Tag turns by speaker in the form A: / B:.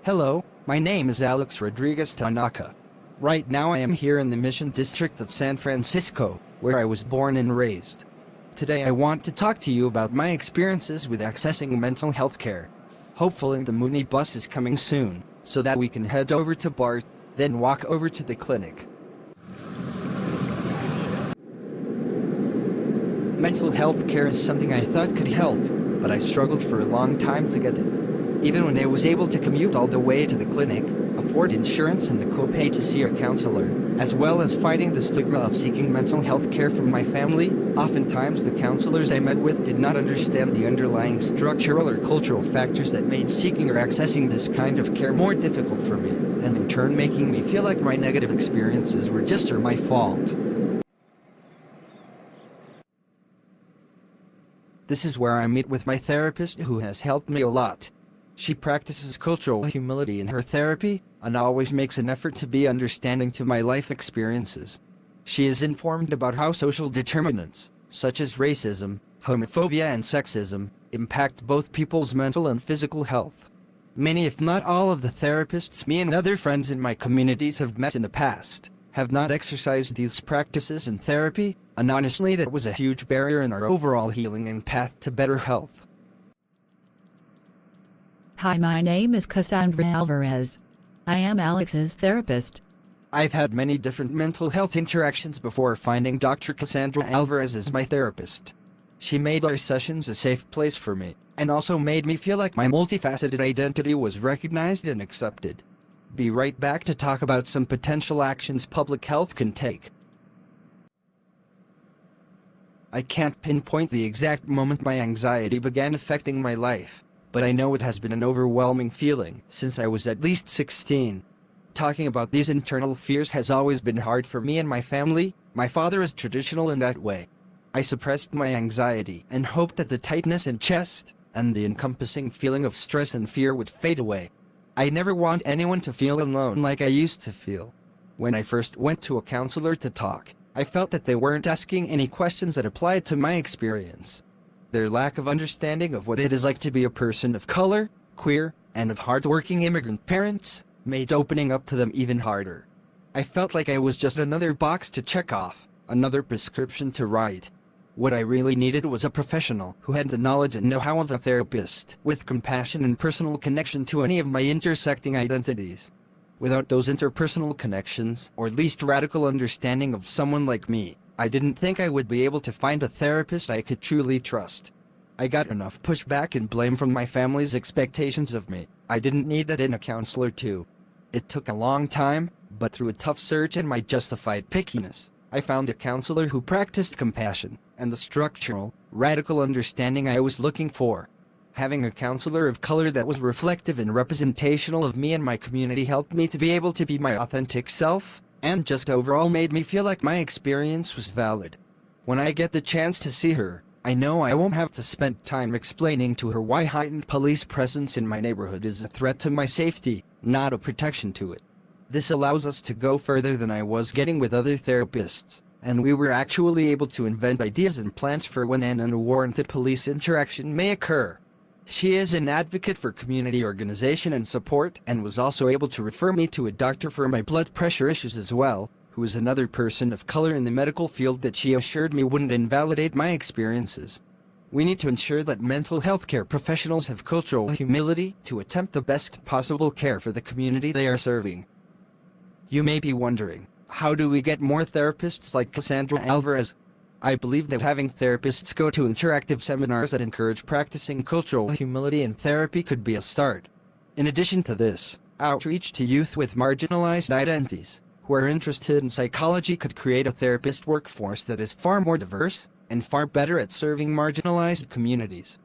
A: Hello, my name is Alex Rodriguez Tanaka. Right now I am here in the Mission District of San Francisco, where I was born and raised. Today I want to talk to you about my experiences with accessing mental health care. Hopefully the Mooney bus is coming soon, so that we can head over to BART, then walk over to the clinic. Mental health care is something I thought could help, but I struggled for a long time to get it. Even when I was able to commute all the way to the clinic, afford insurance and the copay to see a counselor, as well as fighting the stigma of seeking mental health care from my family, oftentimes the counselors I met with did not understand the underlying structural or cultural factors that made seeking or accessing this kind of care more difficult for me, and in turn making me feel like my negative experiences were just my fault. This is where I meet with my therapist who has helped me a lot. She practices cultural humility in her therapy, and always makes an effort to be understanding to my life experiences. She is informed about how social determinants, such as racism, homophobia and sexism, impact both people's mental and physical health. Many if not all of the therapists me and other friends in my communities have met in the past have not exercised these practices in therapy, and honestly that was a huge barrier in our overall healing and path to better health.
B: Hi, my name is Cassandra Alvarez. I am Alex's therapist.
A: I've had many different mental health interactions before finding Dr. Cassandra Alvarez as my therapist. She made our sessions a safe place for me, and also made me feel like my multifaceted identity was recognized and accepted. Be right back to talk about some potential actions public health can take. I can't pinpoint the exact moment my anxiety began affecting my life, but I know it has been an overwhelming feeling since I was at least 16. Talking about these internal fears has always been hard for me and my family. My father is traditional in that way. I suppressed my anxiety and hoped that the tightness in chest and the encompassing feeling of stress and fear would fade away. I never want anyone to feel alone like I used to feel. When I first went to a counselor to talk, I felt that they weren't asking any questions that applied to my experience. Their lack of understanding of what it is like to be a person of color, queer, and of hard-working immigrant parents made opening up to them even harder. I felt like I was just another box to check off, another prescription to write. What I really needed was a professional who had the knowledge and know-how of a therapist, with compassion and personal connection to any of my intersecting identities. Without those interpersonal connections, or at least radical understanding of someone like me, I didn't think I would be able to find a therapist I could truly trust. I got enough pushback and blame from my family's expectations of me. I didn't need that in a counselor too. It took a long time, but through a tough search and my justified pickiness, I found a counselor who practiced compassion and the structural, radical understanding I was looking for. Having a counselor of color that was reflective and representational of me and my community helped me to be able to be my authentic self, and just overall made me feel like my experience was valid. When I get the chance to see her, I know I won't have to spend time explaining to her why heightened police presence in my neighborhood is a threat to my safety, not a protection to it. This allows us to go further than I was getting with other therapists, and we were actually able to invent ideas and plans for when an unwarranted police interaction may occur. She is an advocate for community organization and support, and was also able to refer me to a doctor for my blood pressure issues as well, who is another person of color in the medical field that she assured me wouldn't invalidate my experiences. We need to ensure that mental health care professionals have cultural humility to attempt the best possible care for the community they are serving. You may be wondering, how do we get more therapists like Cassandra Alvarez? I believe that having therapists go to interactive seminars that encourage practicing cultural humility in therapy could be a start. In addition to this, outreach to youth with marginalized identities who are interested in psychology could create a therapist workforce that is far more diverse and far better at serving marginalized communities.